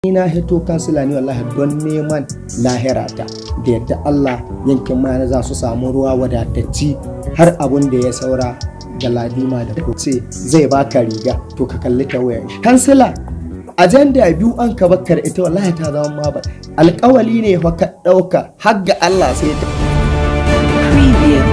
Ni na hito kansila ne wallahi don neman lahirata da yadda Allah yankin mayana za su samu ruwa wadatacci har abun da ya saura ga ladima da kuce zai baka riga to ka kalli ta wayan shi. Kansila ajanda biyu an ka bakkar ita wallahi ta zama ma ba alƙawali ne fa ka ɗauka har ga Allah sai ta Preview.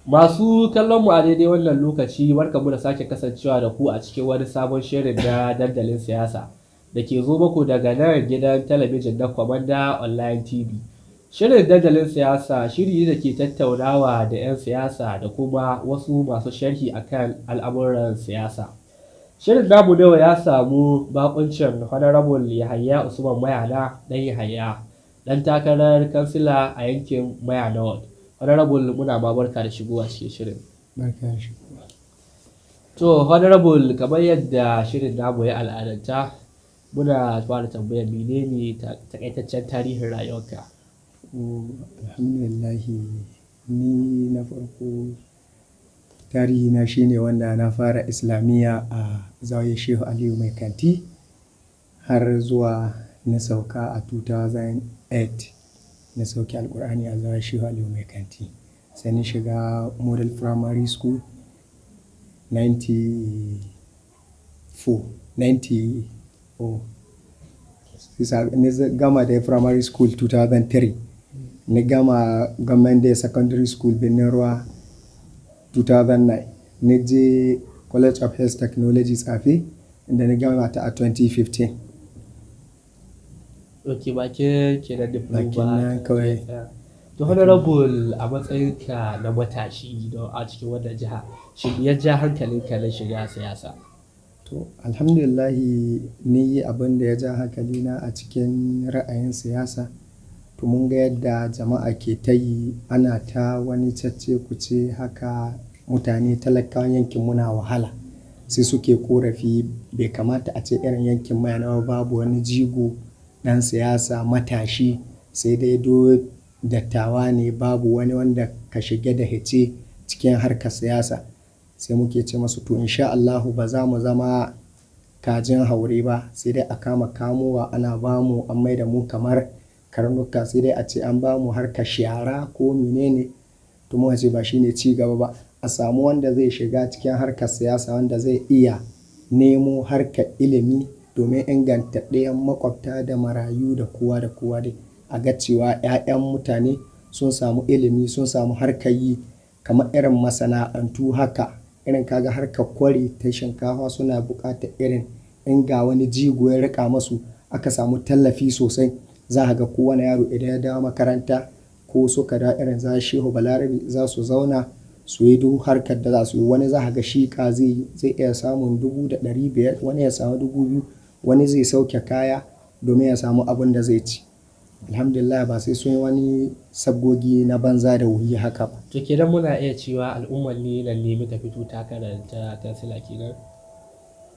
Masu kallon mu a daidai wannan lokaci barkamu da sake kasancewa da ku a cikin wani sabon shirin na dandalin siyasa da ke zo muku daga nan gidan talabijin na Kwamanda Online TV. Shirin dandalin siyasa shiri ne da ke tattaunawa da 'yan siyasa da kuma wasu masu sharhi akan al'amuran siyasa. Shirin namu nawa ya samu bakuncin Honorable Yahaya Usman Mayana dan Yahaya dan takarar kansila a yankin Mayana Ward. Honorable muna ma barka da shigowa cikin shirin. barka da shigowa. To Honorable kamar yadda shirin namu ya al'adanta muna fara tambayar menene takaitaccen tarihin rayuwarka. Alhamdulillahi ni na farko tarihina shine wanda na fara islamiyya a Zawiyar Shehu Aliyu Mai Kanti har zuwa na sauka a 2008 na sauki alkur'ani a Zawiyar Shehu Aliyu Mai Kanti sai ni shiga Model Primary School 90 ni gama da primary school 2003 ni gama Government Day Secondary School Benin Ruwa 2009 ni je College of Health Technology Tsafe inda ni gama ta a 2015. Ok bakin kenan diploma. Bakin nan kawai. To Honorable a matsayinka na matashi don a cikin wannan jiha shin ya ja hankalinka na shiga siyasa? To alhamdulillahi ni abin da ya ja hankalina a cikin ra'ayin siyasa to mun ga yadda jama'a ke ta yi ana ta wani cacce kuce haka mutane talakawan yankin muna wahala sai suke korafi bai kamata a ce irin yankin Mayana babu wani jigo dan siyasa matashi sai dai dattawa ne babu wani wanda ka shige da hice cikin harkar siyasa sai muke ce masu to insha Allahu ba za mu zama kajin haure ba sai dai a kama kamowa ana bamu an mai da mu kamar karnuka sai dai a ce an bamu harkar shara ko menene to mu ce ba shine ci gaba ba a samu wanda zai shiga cikin harkar siyasa wanda zai iya nemo harkar ilimi domin inganta ɗayan makwabta da marayu da kowa dai a ga cewa 'ya'yan mutane sun samu ilimi sun samu harkar yi kamar irin masana'antu haka irin kaga harkar kwari ta shinkafa suna buƙatar irin in ga wani jigo ya rika masu aka samu tallafi sosai za a ga kowane yaro idan ya dawo makaranta ko suka da irin za Shehu Balarabe za su zauna su yi duk harkar da za su yi wani za a ga shiƙa zai iya samun 500 wani ya samu 2000 wani zai sauke kaya domin ya samu abin da zai ci. Alhamdulillah ba sai sun yi wani sabgogi na banza da wuri haka ba. To kenan muna iya cewa al'ummar ne nan ne muka fito takarar ta kansila kenan.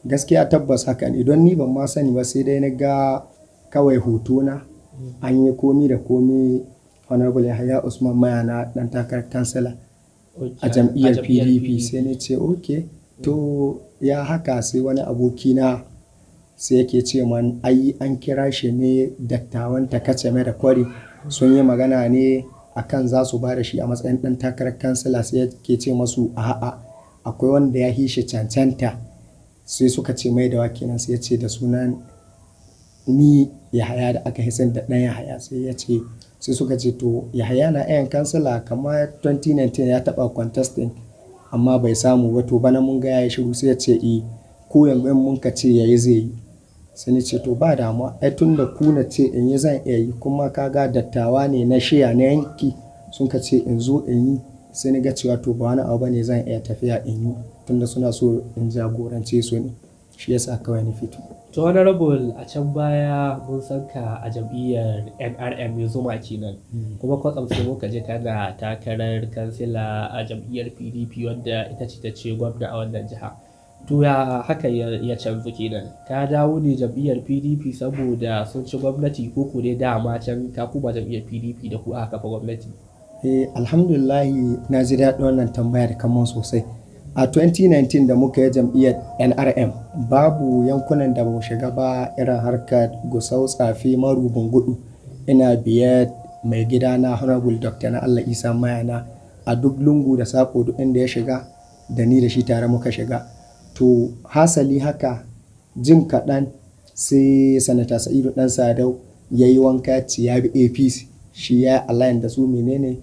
Gaskiya tabbas haka ne don ni ban ma sani ba sai dai na ga kawai hotona an yi komi da komi Honorable Yahaya Usman Mayana dan takarar kansila a jam'iyyar PDP sai ni ce okay to ya haka sai wani abokina sai yake ce man ai an kira shi ne dattawan Takaceme da Kwari sun yi magana ne akan za su ba da shi a matsayin dan takarar kansila sai yake ce masu a'a akwai wanda ya hishi cancanta sai suka ce mai da wakilan sai ya ce da sunan ni Yahaya da aka hisan da ɗan Yahaya sai ya ce sai suka ce to Yahaya na yan kansila kamar 2019 ya taɓa contesting amma bai samu ba to bana mun ga ya yi shiru sai ya ce ko yanzu mun ka ce yayi zai yi sai ni ce to ba damuwa ai tun da ku na ce in yi zan iya yi kuma kaga dattawa ne na shiya na yanki sun ka ce in zo in yi sai ni ga cewa to ba wani abu bane zan iya tafiya in yi tunda suna so in jagorance su ne shi yasa kawai ni fito. To Honorable a can baya mun san ka a jam'iyyar NRM mai zuma kenan kuma kwatsam sai muka je kana takarar kansila a jam'iyyar PDP wanda ita ce ta ce gwamna a wannan jiha. To ya haka ya canzu kenan, ka dawo ne jam'iyyar PDP saboda sun ci gwamnati ko ko dai dama can ka kuma jam'iyyar PDP da ku aka kafa gwamnati? Alhamdulillahi na ji daɗin wannan tambaya da kaman sosai. A 2019 da muka yi jam'iyyar NRM babu yankunan da ba shiga ba irin harkar Gusau, Tsafe, Maru, Bungudu. Ina biye mai gida na Honorable Dr. na Allah Isa Mayana a duk lungu da sako duk inda ya shiga da ni da shi tare muka shiga. To hasali haka jin kaɗan sai sanata Sa'idu ɗan Sadau ya yi wanka ya bi APC, shi ya align da su menene,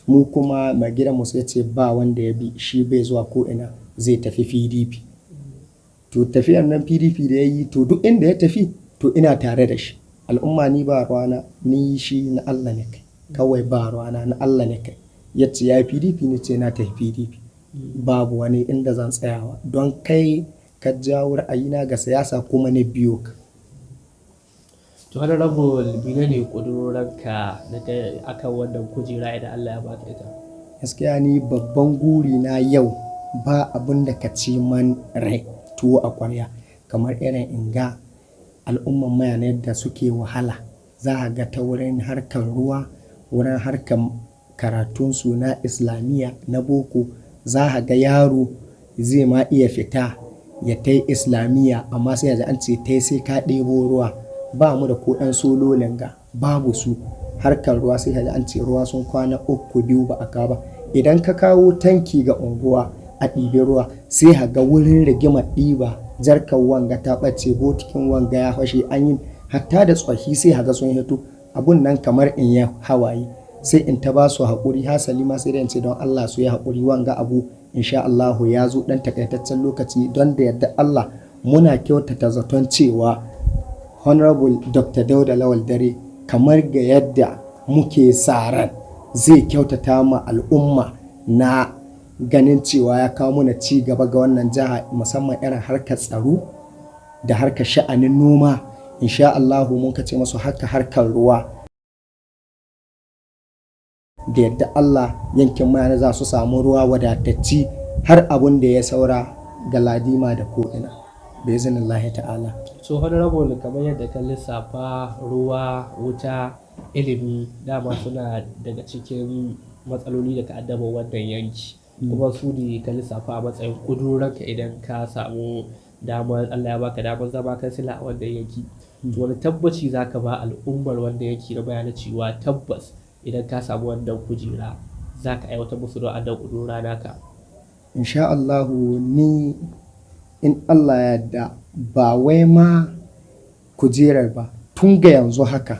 mu kuma mai gidan mu sai ce ba wanda ya bi shi bai zuwa ko ina zai tafi PDP. To tafiyar nan PDP da ya yi to duk inda ya tafi to ina tare da shi. Al'umma ni ba ruwana, ni shi na Allah ne kai, kawai ba ruwana na Allah ne kai. Yace ya yi PDP ni ce na tafi PDP. Babu wani inda zan tsayawa don kai ka jawo ra'ayina ga siyasa kuma ne biyo ka. To Honorable menene ƙudurorinka akan wannan kujera idan Allah ya baka ita? Gaskiya ni babban guri na yau ba abin da ka ci man rai tuwo a ƙwarya kamar irin inga al'umman mayana yadda suke wahala, za a ga ta wurin harkar ruwa, wurin harkar karatunsu na islamiyya na boko, za a ga yaro zai ma iya fita ya ta islamiyya amma sai yanzu an ce ta sai ka ɗebo ruwa. Ba mu da ko ɗan sololin ga babu su, harkar ruwa sai an ce ruwa sun kwana 3-2 ba a kawo ba. Idan ka kawo tanki ga unguwa a ɗibi ruwa sai ga wurin rigimar ɗiba jarkar wanga ta ɓace, botikin wanga ya fashe, an yi hatta da tsohi sai ga sun hito. Abun nan kamar in ya hawaye sai in ta ba su haƙuri, hasali ma sai da in ce don Allah su yi haƙuri, wanga abu insha Allahu ya zo ɗan takaitaccen lokaci don da yadda Allah muna kyautata zaton cewa Honorable Dr. Dauda Lawal Dare kamar ga yadda muke sa ran zai kyautata ma al'umma na ganin cewa ya kawo mana ci gaba ga wannan jiha, musamman irin harkar tsaro da harkar sha'anin noma. Insha Allahu mun kace masu haka harkar ruwa da yadda Allah yankin mayana za su samu ruwa wadatacci har abun da ya saura ga ladima da ko'ina bai izinin Allah ta'ala. So Honorable kamar yadda ka lissafa ruwa, wuta, ilimi dama suna daga cikin matsaloli da ka addaba wannan yanki, kuma su ne ka lissafa a matsayin ƙuduranka idan ka samu damar, Allah ya baka damar zama kansila a wannan yanki. To wani tabbaci za ka ba al'ummar wanda yanki na bayanan cewa tabbas idan ka samu wannan kujera za ka aiwatar musu da wannan ƙudura naka? Insha Allahu ni in Allah ya yarda ba wai ma kujerar ba, tun ga yanzu haka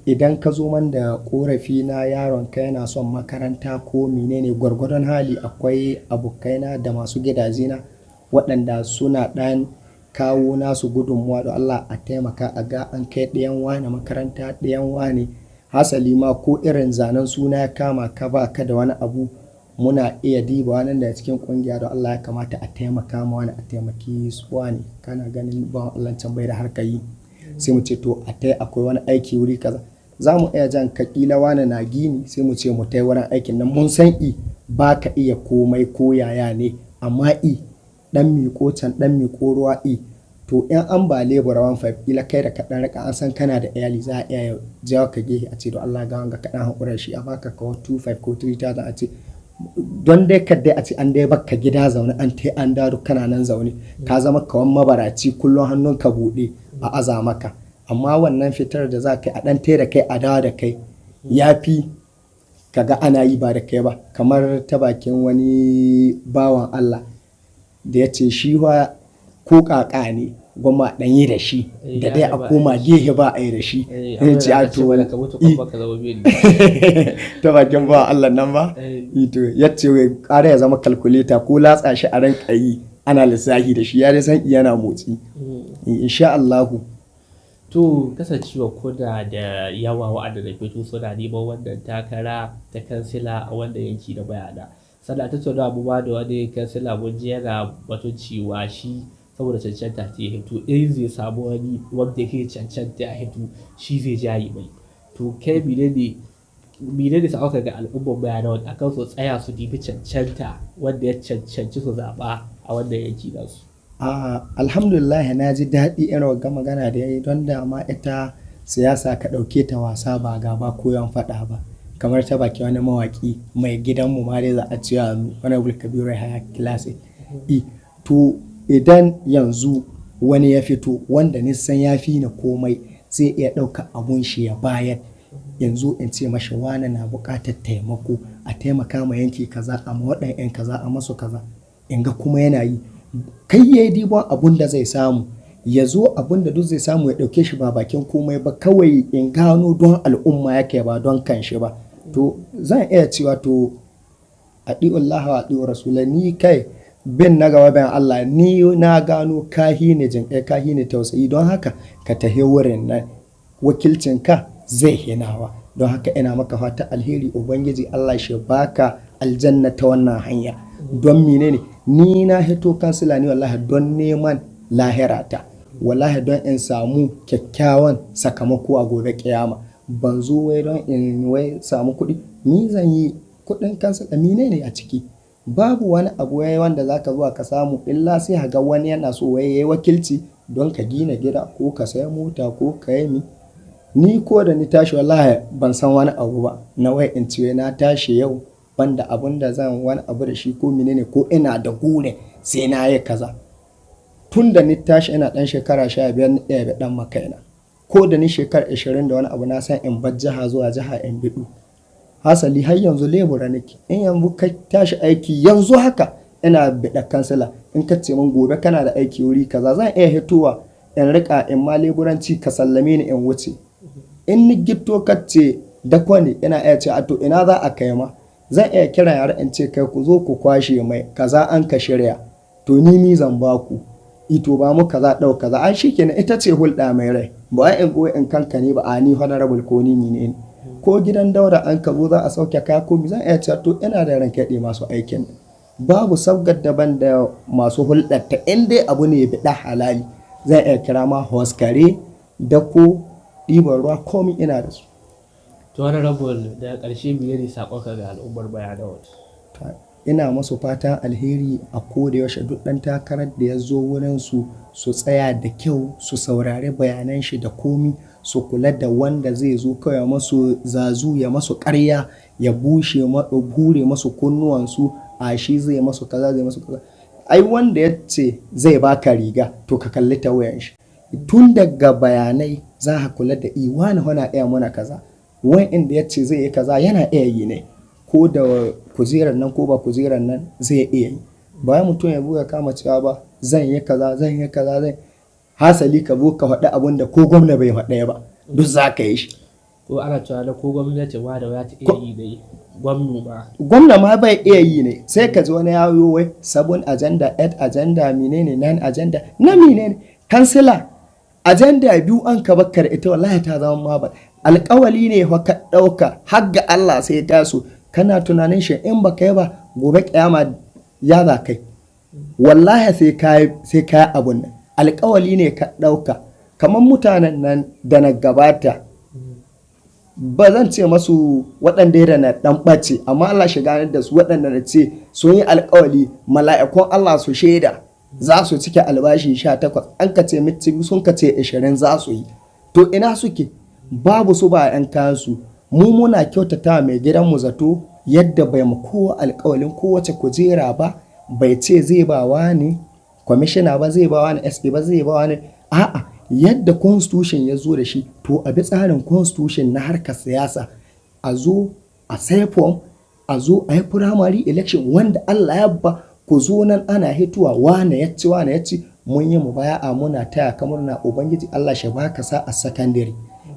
idan ka zo man da korafi na yaron ka yana son makaranta ko menene, gwargwadon hali akwai abokaina da masu gidaje na waɗanda suna ɗan kawo nasu gudunmuwa da Allah a taimaka a ga an kai ɗayan wane makaranta, ɗayan wane hasali ma ko irin zanen suna ya kama ka ba ka da wani abu muna iya diba wannan da cikin kungiya da Allah ya kamata a taimaka ma wani, a taimaki su wani, kana ganin ba Allah can bai da harkar yi, sai mu ce to a tai akwai wani aiki wuri kaza, za mu iya jan ka kila wani na gini sai mu ce mu tai wurin aikin nan, mun san ba ka iya komai ko yaya ne amma dan miko can dan miko ruwa to in an ba lebura 15 kila kai da kaɗan raka an san kana da iyali za a iya jawo ka gehe a ce don Allah ga wanga kaɗan haƙurar shi a baka kawo 25 ko 3000 a ce don dai ka dai a ce an dai baka gida zaune an tai an dawo kana nan zaune ka zama kawan mabaraci kullum hannun ka buɗe a aza maka. Amma wannan fitar da za ka yi a ɗan tai da kai a dawo da kai ya fi kaga ana yi ba da kai ba, kamar ta bakin wani bawan Allah da ya ce shi ko kaka ne gwamma dan yi da shi da dai a koma gehe ba a yi da shi. Ce a to ta bakin ba Allah nan ba to yace wai ƙara ya zama kalkuleta ko latsa shi a ran yi ana lissafi da shi ya dai san yana motsi insha Allahu. To kasancewa kuna da yawa wa'anda da fito suna neman wannan takara ta kansila a wanda yanki da bayana, sannan ta tattauna mu ba da wani kansila mun ji yana batun cewa shi saboda cancanta ta hito in zai samu wani wanda ke cancanta ya hito shi zai jayi mai. To kai menene sa'auka ga al'ummar bayana wanda akan su tsaya su dibi cancanta wanda ya cancanci su zaɓa a wannan yanki nasu? Alhamdulillah na ji daɗi irin wagga magana da ya yi don dama ita siyasa ka ɗauke ta wasa ba gaba ko yan faɗa ba, kamar ta baki wani mawaƙi mai gidanmu ma dai za a cewa wani Kabiru Yahaya Classic. To idan yanzu wani ya fito wanda nisan ya fi ni komai zai iya ɗauka abun shi ya bayar, yanzu in ce mashi wani na buƙatar taimako a taimaka ma yanki kaza a mawaɗan 'yan kaza a masu kaza, in ga kuma yana yi, kai ya yi dibon abun da zai samu ya zo abun da duk zai samu ya ɗauke shi ba bakin komai ba, kawai in gano don al'umma yake ba don kan shi ba. To zan iya cewa to adi'ullahi wa adi'ur rasulai, ni kai bin na gaba bayan Allah, ni na gano kahi ne jinƙai kahi ne tausayi, don haka ka tahi wurin nan wakilcinka zai hinawa, don haka ina maka fata alheri, ubangiji Allah shi baka aljanna ta wannan hanya. Don menene ni na hito kansila ne wallahi don neman lahirata, wallahi don in samu kyakkyawan sakamako a gobe kiyama, ban zo wai don in wai samu kuɗi. Ni zan yi kuɗin kansila menene a ciki? Babu wani abu yayi wanda zaka zuwa ka samu illa sai ga wani yana so wai yayi wakilci don ka gina gida ko ka sayi mota ko ka yi ni ko da ni tashi wallahi ban san wani abu ba na wai in ce na tashi yau banda abun da zan wani abu da shi ko menene ko ina da gure sai na yi kaza. Tun da ni tashi ina dan shekara 15 ni ɗaya dan makaina, ko da ni shekara 20 da wani abu na san in bar jiha zuwa jiha in bidu. Hasali har yanzu lebura nake, in yanzu ka tashi aiki yanzu haka ina biɗa kansila, in ka ce min gobe kana da aiki wuri kaza zan iya hitowa in rika in ma leburanci ka sallame ni in wuce. In ni gitto ka ce dako ne ina iya ce a to ina za a kai ma, zan iya kira yara in ce kai ku zo ku kwashe mai kaza an ka shirya, to ni zan ba ku ito ba mu kaza ɗau kaza, an shi kenan ita ce hulɗa mai rai, ba in goyi in kanka ne ba a ni honorable ko ni ne. Ko gidan daura an ka zo za a sauke kaya ko zan iya cewa to ina da rankaɗe masu aikin, babu sabgar daban da masu hulɗar ta in dai abu ne biɗa halali, zan iya kira ma hoskare dako ɗiban ruwa komi ina da su. To honorable da ƙarshe biye ne saƙonka ga al'ummar Bayanawar? Ina masu fatan alheri a koda yaushe, duk ɗan takarar da ya zo wurin su tsaya da kyau su saurari bayanan shi da komi, su kula da wanda zai zo kawai masu zazu ya masu ƙarya ya hure masu kunnuwansu a shi zai masu kaza zai masu kaza. Ai wanda ya ce zai baka riga to ka kalli ta wayan shi, tun daga bayanai za ka kula da wani wana iya muna kaza, wani inda ya ce zai yi kaza yana iya yi ne, ko da kujerar nan ko ba kujerar nan zai iya yi. Bayan mutum ya buga kama cewa ba zan yi kaza hasali ka zo ka faɗi abin da ko gwamna bai faɗa ba duk za ka yi shi. Ko ana cewa da ko gwamnati ma da wata iya yi dai gwamna ma bai iya yi ne, sai ka ji wani yawo wai 7 agenda 8 agenda menene 9 agenda na menene. Kansila agenda 2 an ka bakkar ita wallahi ta zama ma ba alƙawali ne fa ka ɗauka har ga Allah sai ta so kana tunanin shi in baka yi ba gobe kiyama ya za kai, wallahi sai ka abun nan alƙawali ne ka ɗauka. Kamar mutanen nan da na gabata ba zan ce masu waɗanda da na ɗan ɓace, amma Allah shi ganar da su waɗanda na ce sun yi alƙawali mala'ikun Allah su shaida za su cike albashi 18 an ka ce miti sun ka ce 20 za su yi, to ina suke? Babu su ba 'yan kayansu. Mu muna kyautata mai gidanmu zato yadda bai mu kowa alƙawalin kowace kujera ba, bai ce zai ba wani kwamishina ba zai ba wani SP ba zai ba wani a'a, yadda constitution ya zo da shi to a bi tsarin constitution na harkar siyasa, a zo a sai form, a zo a yi primary election wanda Allah ya ba ku zo nan ana hituwa wane ya ci mun yi mubaya'a muna taya kamar na ubangiji Allah shi baka sa a secondary.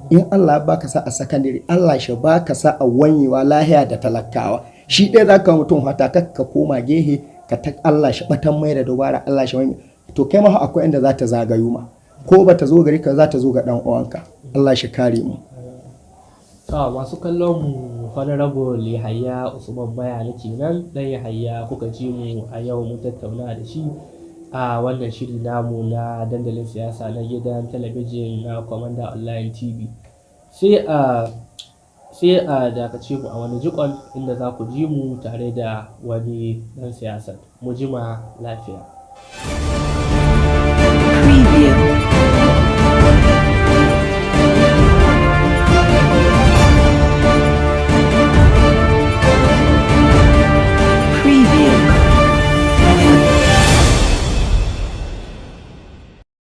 In Allah ya baka sa a secondary Allah shi baka sa a wanyewa lahiya da talakawa. Shi ɗaya za ka mutum hata ka koma gehe ka ta Allah shi batan mai da dubara Allah shi wani, to kai ma akwai inda za ta zagayu ma, ko ba ta zo gari ka za ta zo ga ɗan uwanka. Allah shi kare mu. Masu kallon mu honorable Yahaya Usman Bayani kenan, dan Yahaya kuka ji mu a yau mun tattauna da shi a wannan shiri namu na dandalin siyasa na gidan talabijin na Komanda Online TV. Sai a dakace mu a wani jikon inda za ku ji mu tare da wani dan siyasa. Mu jima lafiya.